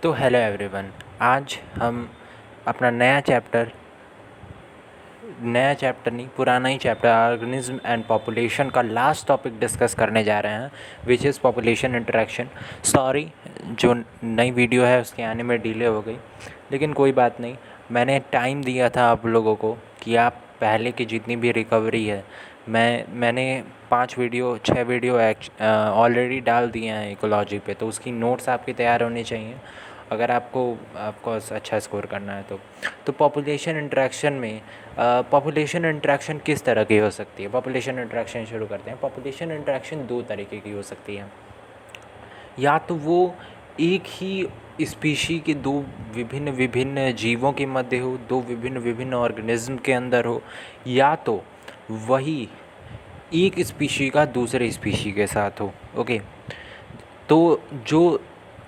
तो hello everyone, आज हम अपना नया चैप्टर नहीं, पुराना ही चैप्टर ऑर्गेनिज्म एंड पॉपुलेशन का लास्ट टॉपिक डिस्कस करने जा रहे हैं, which is population interaction. Sorry, जो नई वीडियो है उसके आने में डिले हो गई, लेकिन कोई बात नहीं। मैंने टाइम दिया था आप लोगों को कि आप पहले की जितनी भी रिकवरी है, मैंने 6 वीडियो ऑलरेडी डाल दिए हैं इकोलॉजी पे, तो उसकी नोट्स आपके तैयार होने चाहिए अगर आपको अच्छा स्कोर करना है तो पॉपुलेशन इंटरेक्शन में पॉपुलेशन इंटरेक्शन किस तरह की हो सकती है। पॉपुलेशन इंटरेक्शन शुरू करते हैं। पॉपुलेशन इंटरेक्शन दो तरीके की हो सकती है। या तो वो एक ही स्पीशी के दो विभिन्न विभिन्न जीवों के मध्य हो, दो विभिन्न विभिन्न ऑर्गेनिज्म के अंदर हो, या तो वही एक स्पीशी का दूसरे स्पीशी के साथ हो। ओके, तो जो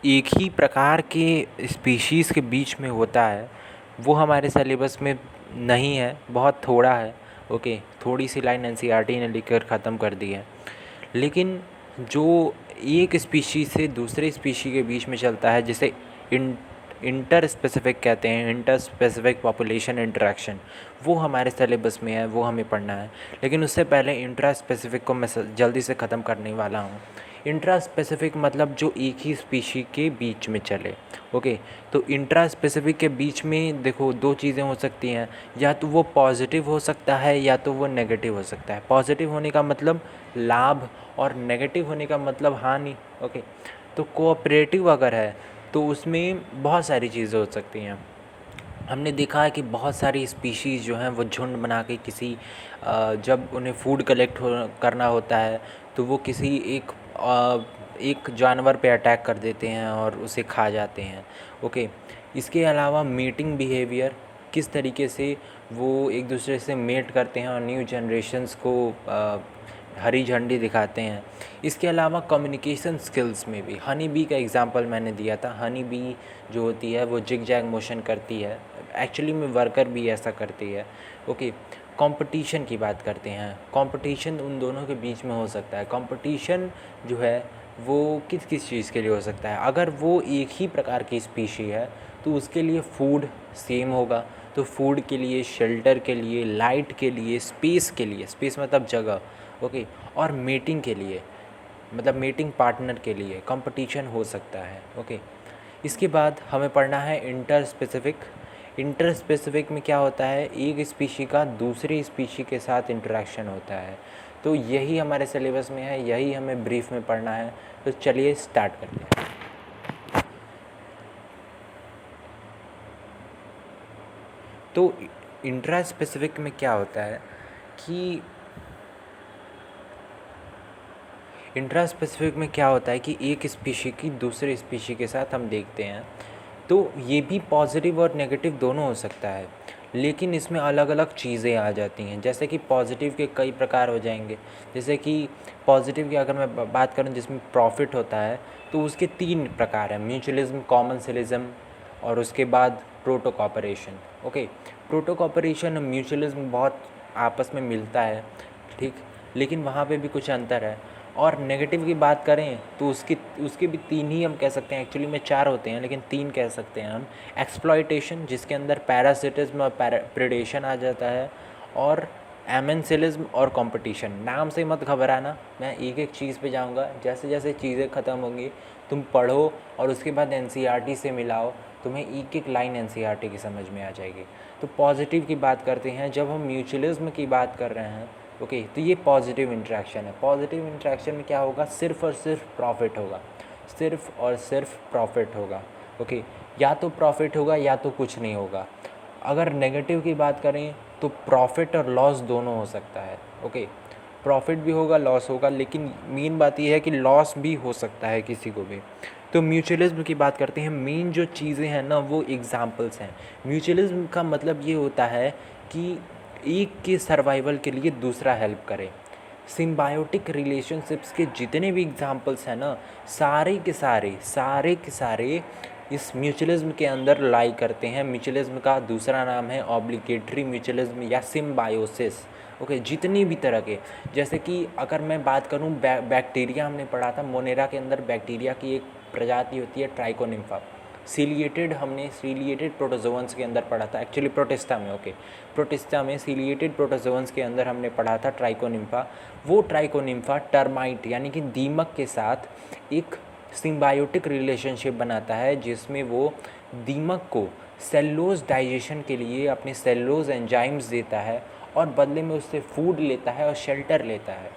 एक ही प्रकार के स्पीशीज़ के बीच में होता है वो हमारे सिलेबस में नहीं है, बहुत थोड़ा है। ओके, थोड़ी सी लाइन एनसीईआरटी ने लिखकर ख़त्म कर दी है। लेकिन जो एक स्पीशी से दूसरे स्पीशी के बीच में चलता है, जिसे इंटर स्पेसिफिक कहते हैं, इंटर स्पेसिफिक पॉपुलेशन इंटरेक्शन, वो हमारे सिलेबस में है, वो हमें पढ़ना है। लेकिन उससे पहले इंट्रा स्पेसिफिक को मैं जल्दी से ख़त्म करने वाला हूँ। इंट्रा स्पेसिफिक मतलब जो एक ही स्पीशी के बीच में चले। ओके, तो इंट्रा स्पेसिफिक के बीच में देखो दो चीज़ें हो सकती हैं, या तो वो पॉजिटिव हो सकता है या तो वो नेगेटिव हो सकता है। पॉजिटिव होने का मतलब लाभ और नेगेटिव होने का मतलब हानि। ओके, तो कोऑपरेटिव अगर है तो उसमें बहुत सारी चीज़ें हो सकती हैं। हमने देखा है कि बहुत सारी स्पीशीज़ जो हैं वो झुंड बना के जब उन्हें फूड कलेक्ट करना होता है तो वो किसी एक जानवर पे अटैक कर देते हैं और उसे खा जाते हैं। ओके, इसके अलावा मीटिंग बिहेवियर, किस तरीके से वो एक दूसरे से मेट करते हैं और न्यू जनरेशन्स को हरी झंडी दिखाते हैं। इसके अलावा कम्युनिकेशन स्किल्स में भी हनी बी का एग्जांपल मैंने दिया था। हनी बी जो होती है वो जिग जैग मोशन करती है, एक्चुअली में वर्कर भी ऐसा करती है। ओके, कंपटीशन की बात करते हैं। कंपटीशन उन दोनों के बीच में हो सकता है। कंपटीशन जो है वो किस किस चीज़ के लिए हो सकता है। अगर वो एक ही प्रकार की स्पीशी है तो उसके लिए फूड सेम होगा, तो फूड के लिए, शेल्टर के लिए, लाइट के लिए, स्पेस के लिए, स्पेस मतलब जगह। ओके, और मीटिंग के लिए मतलब मीटिंग पार्टनर के लिए कंपटीशन हो सकता है। ओके, इसके बाद हमें पढ़ना है इंटर स्पेसिफिक। इंटर स्पेसिफिक में क्या होता है, एक स्पीशी का दूसरी स्पीशी के साथ इंटरेक्शन होता है। तो यही हमारे सिलेबस में है, यही हमें ब्रीफ में पढ़ना है। तो चलिए स्टार्ट करते हैं। तो इंट्रा स्पेसिफिक में क्या होता है कि एक स्पीशी की दूसरे स्पीशी के साथ हम देखते हैं तो ये भी पॉजिटिव और नेगेटिव दोनों हो सकता है, लेकिन इसमें अलग अलग चीज़ें आ जाती हैं। जैसे कि पॉजिटिव के कई प्रकार हो जाएंगे। जैसे कि पॉजिटिव की अगर मैं बात करूं जिसमें प्रॉफिट होता है तो उसके 3 प्रकार हैं, म्यूचुअलिज्म, कॉमनसिलिज्म और उसके बाद protocooperation. Okay, protocooperation और म्यूचुअलिज्म बहुत आपस में मिलता है, ठीक, लेकिन वहाँ पे भी कुछ अंतर है। और नेगेटिव की बात करें तो उसके भी 3 ही हम कह सकते हैं, एक्चुअली में 4 होते हैं लेकिन 3 कह सकते हैं हम। एक्सप्लॉयटेशन, जिसके अंदर पैरासिटिज्म और प्रेडेशन आ जाता है, और एमेंसिलिज्म और कंपटीशन। नाम से मत घबराना, मैं एक एक चीज़ पे जाऊंगा, जैसे जैसे चीज़ें ख़त्म होंगी तुम पढ़ो और उसके बाद एनसीईआरटी से मिलाओ, तुम्हें एक एक लाइन एनसीईआरटी की समझ में आ जाएगी। तो पॉजिटिव की बात करते हैं, जब हम म्यूचुअलिज्म की बात कर रहे हैं। ओके, तो ये पॉजिटिव इंटरेक्शन है। पॉजिटिव इंटरेक्शन में क्या होगा, सिर्फ़ और सिर्फ प्रॉफिट होगा, सिर्फ और सिर्फ प्रॉफिट होगा। ओके, या तो प्रॉफिट होगा या तो कुछ नहीं होगा। अगर नेगेटिव की बात करें तो प्रॉफिट और लॉस दोनों हो सकता है। ओके, प्रॉफिट भी होगा, लॉस होगा, लेकिन मेन बात यह है कि लॉस भी हो सकता है किसी को भी। तो म्यूचुअलिज्म की बात करते हैं। मेन जो चीज़ें हैं ना वो एग्जांपल्स हैं। म्यूचुअलिज्म का मतलब ये होता है कि एक के सर्वाइवल के लिए दूसरा हेल्प करे। सिम्बायोटिक रिलेशनशिप्स के जितने भी एग्जांपल्स हैं ना, सारे के सारे इस म्यूचुअलिज्म के अंदर लाई करते हैं। म्यूचुअलिज्म का दूसरा नाम है ऑब्लिगेटरी म्यूचुअलिज्म या सिम्बायोसिस। ओके, जितनी भी तरह के, जैसे कि अगर मैं बात करूं बैक्टीरिया, हमने पढ़ा था मोनेरा के अंदर बैक्टीरिया की एक प्रजाति होती है ट्राइकोनिम्फा। सीलिएटेड हमने सीलिएटेड प्रोटोजोअन्स के अंदर पढ़ा था, एक्चुअली प्रोटिस्टा में, ओके, प्रोटिस्टा में सीलिएटेड प्रोटोजोअन्स के अंदर हमने पढ़ा था ट्राइकोनिम्फा। वो ट्राइकोनिम्फा टर्माइट यानी कि दीमक के साथ एक सिम्बायोटिक रिलेशनशिप बनाता है, जिसमें वो दीमक को सेलुलोज डाइजेशन के लिए अपने सेलुलोज एंजाइम्स देता है और बदले में उससे फूड लेता है और शेल्टर लेता है।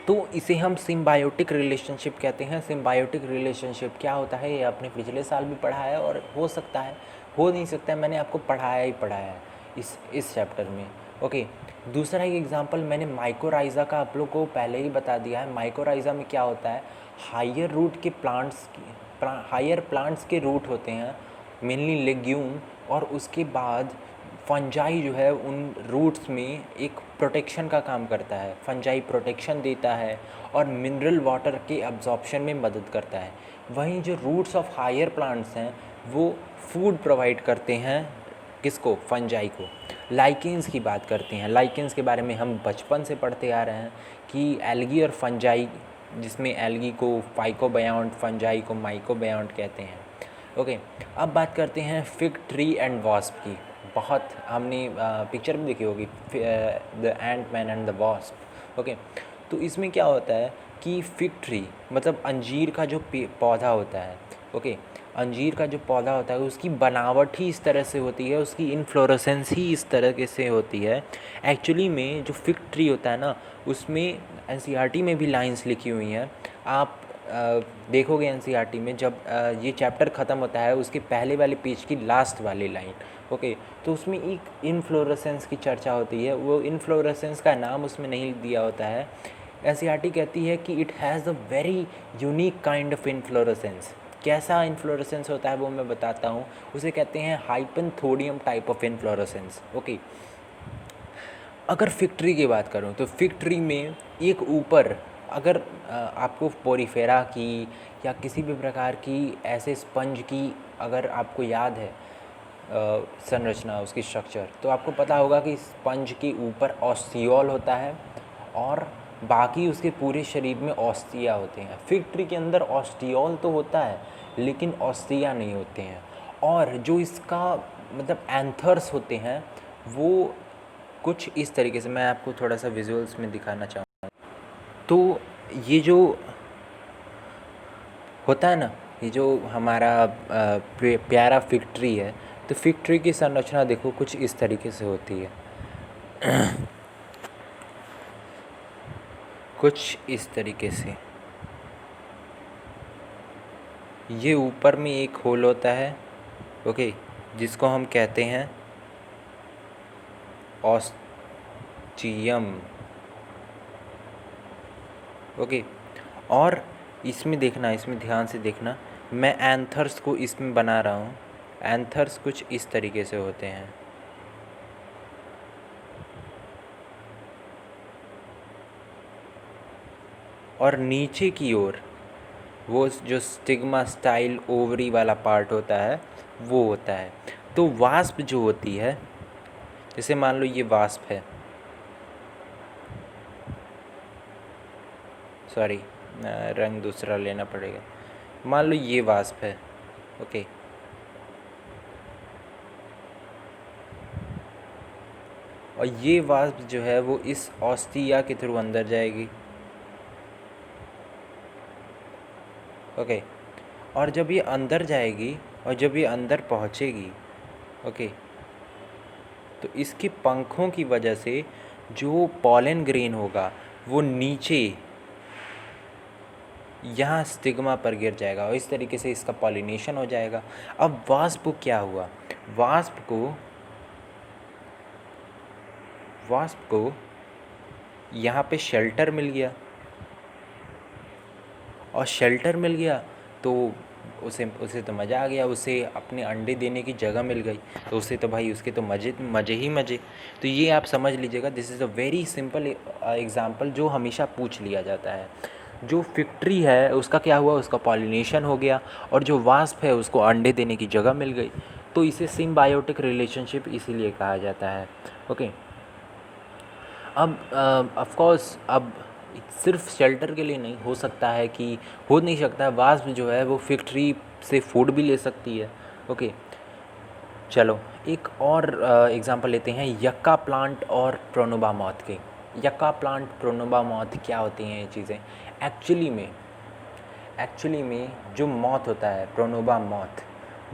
तो इसे हम सिम्बायोटिक रिलेशनशिप कहते हैं। सिम्बायोटिक रिलेशनशिप क्या होता है ये आपने पिछले साल भी पढ़ा है, और हो सकता है, हो नहीं सकता है, मैंने आपको पढ़ाया है इस चैप्टर में, ओके। दूसरा एक एग्जांपल मैंने माइकोराइज़ा का आप लोग को पहले ही बता दिया है। माइकोराइज़ा में क्या होता है, हायर रूट के हायर प्लांट्स के रूट होते हैं, मेनली लेग्यूम, और उसके बाद फंजाई जो है उन रूट्स में एक प्रोटेक्शन का काम करता है। फंजाई प्रोटेक्शन देता है और मिनरल वाटर के अब्जॉर्प्शन में मदद करता है। वहीं जो रूट्स ऑफ हायर प्लांट्स हैं वो फूड प्रोवाइड करते हैं, किसको, फंजाई को। लाइकेंस की बात करते हैं। लाइकेंस के बारे में हम बचपन से पढ़ते आ रहे हैं कि एल्गी और फंजाई, जिसमें एल्गी को फाइकोबायोंट, फंजाई को माइकोबायोंट कहते हैं, ओके। अब बात करते हैं फिग ट्री एंड वास्प की। बहुत हमने पिक्चर भी देखी होगी, the Ant Man and the wasp, okay. तो इसमें क्या होता है कि फिग ट्री मतलब अंजीर का जो पौधा होता है, ओके, अंजीर का जो पौधा होता है उसकी बनावट ही इस तरह से होती है, उसकी इन्फ्लोरेसेंस ही इस तरह से होती है। एक्चुअली में जो फिग ट्री होता है ना, उसमें एनसीईआरटी में भी लाइंस लिखी हुई हैं। आप देखोगे एनसीईआरटी में जब ये चैप्टर ख़त्म होता है उसके पहले वाले पेज की लास्ट वाली लाइन, ओके, तो उसमें एक इन्फ्लोरेसेंस की चर्चा होती है। वो इन्फ्लोरेसेंस का नाम उसमें नहीं दिया होता है। एनसीईआरटी कहती है कि it has a very unique kind of inflorescence. कैसा इन्फ्लोरेसेंस होता है वो मैं बताता हूँ। उसे कहते हैं hypanthodium type of inflorescence, okay. अगर फिग ट्री की बात करूँ तो फिग ट्री में एक ऊपर, अगर आपको पोरीफेरा की या किसी भी प्रकार की ऐसे स्पंज की अगर आपको याद है संरचना, उसकी स्ट्रक्चर, तो आपको पता होगा कि स्पंज के ऊपर ऑस्टियोल होता है और बाकी उसके पूरे शरीर में ऑस्टिया होते हैं। फिग ट्री के अंदर ऑस्टियोल तो होता है लेकिन ऑस्टिया नहीं होते हैं। और जो इसका मतलब एंथर्स होते हैं वो कुछ इस तरीके से, मैं आपको थोड़ा सा विजुअल्स में दिखाना चाहूँगा। तो ये जो होता है ना, ये जो हमारा प्यारा फिग ट्री है, तो फिग ट्री की संरचना देखो कुछ इस तरीके से होती है कुछ इस तरीके से। ये ऊपर में एक होल होता है, ओके, जिसको हम कहते हैं ऑस्टियम, ओके। और इसमें देखना, इसमें ध्यान से देखना, मैं एंथर्स को इसमें बना रहा हूँ। एंथर्स कुछ इस तरीके से होते हैं, और नीचे की ओर वो जो स्टिग्मा स्टाइल ओवरी वाला पार्ट होता है वो होता है। तो वास्प जो होती है, जैसे मान लो ये वास्प है, सॉरी रंग दूसरा लेना पड़ेगा, मान लो ये वास्प है, ओके। और ये वास्प जो है वो इस ऑस्टिया के थ्रू अंदर जाएगी, ओके। और जब ये अंदर जाएगी और जब ये अंदर पहुंचेगी, ओके, तो इसके पंखों की वजह से जो पॉलन ग्रेन होगा वो नीचे यहाँ स्टिग्मा पर गिर जाएगा और इस तरीके से इसका पॉलिनेशन हो जाएगा। अब वास्प को क्या हुआ, वास्प को यहाँ पे शेल्टर मिल गया, और शेल्टर मिल गया तो उसे तो मज़ा आ गया, उसे अपने अंडे देने की जगह मिल गई, तो उसे तो भाई उसके तो मज़े ही मज़े। तो ये आप समझ लीजिएगा, this is a very simple example जो हमेशा पूछ लिया जाता है। जो फिग ट्री है उसका क्या हुआ, उसका पॉलिनेशन हो गया, और जो वास्प है उसको अंडे देने की जगह मिल गई, तो इसे सिम्बायोटिक रिलेशनशिप इसीलिए कहा जाता है, ओके। अब ऑफ कोर्स अब सिर्फ शेल्टर के लिए नहीं, हो सकता है कि हो नहीं सकता है, वास्प जो है वो फैक्ट्री से फूड भी ले सकती है। ओके, चलो एक और एग्जांपल लेते हैं यक्का प्लांट और प्रोनोबा मॉथ के। यक्का प्लांट, प्रोनोबा मॉथ क्या होती हैं ये चीज़ें? एक्चुअली में जो मॉथ होता है, प्रोनोबा मॉथ,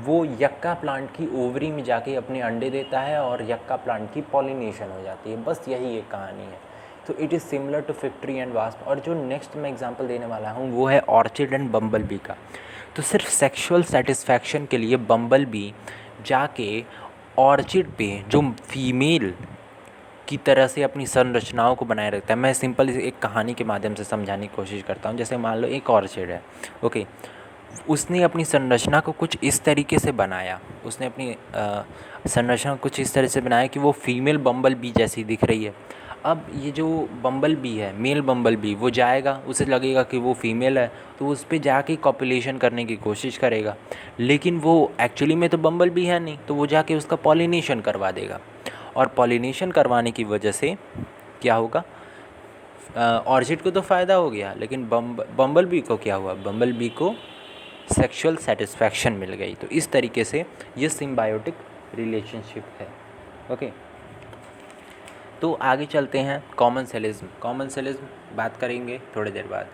वो यक्का प्लांट की ओवरी में जाके अपने अंडे देता है और यक्का प्लांट की पॉलिनेशन हो जाती है। बस यही एक कहानी है। तो it is similar to fig tree and wasp. और जो नेक्स्ट मैं एग्जांपल देने वाला हूँ वो है ऑर्चिड एंड बम्बल बी का। तो सिर्फ सेक्सुअल सेटिस्फैक्शन के लिए बम्बल बी जाके ऑर्चिड पे जो फीमेल की तरह से अपनी संरचनाओं को बनाए रखता है। मैं सिंपल एक कहानी के माध्यम से समझाने की कोशिश करता हूँ। जैसे मान लो एक ऑर्चिड है, ओके, उसने अपनी संरचना को कुछ इस तरीके से बनाया, उसने अपनी संरचना को कुछ इस तरह से बनाया कि वो फीमेल बम्बल बी जैसी दिख रही है। अब ये जो बम्बल बी है, मेल बम्बल बी, वो जाएगा, उसे लगेगा कि वो फीमेल है, तो उस पर जाके कॉपुलेशन करने की कोशिश करेगा, लेकिन वो एक्चुअली में तो बम्बल बी है नहीं, तो वो जाके उसका पॉलिनेशन करवा देगा। और पॉलिनेशन करवाने की वजह से क्या होगा? ऑर्चिड को तो फ़ायदा हो गया, लेकिन बम्बल बी को क्या हुआ? बम्बल बी को सेक्सुअल सेटिस्फैक्शन मिल गई। तो इस तरीके से ये सिम्बायोटिक रिलेशनशिप है। ओके, तो आगे चलते हैं कॉमन सेलिज्म। कॉमन सेलिज्म बात करेंगे थोड़ी देर बाद।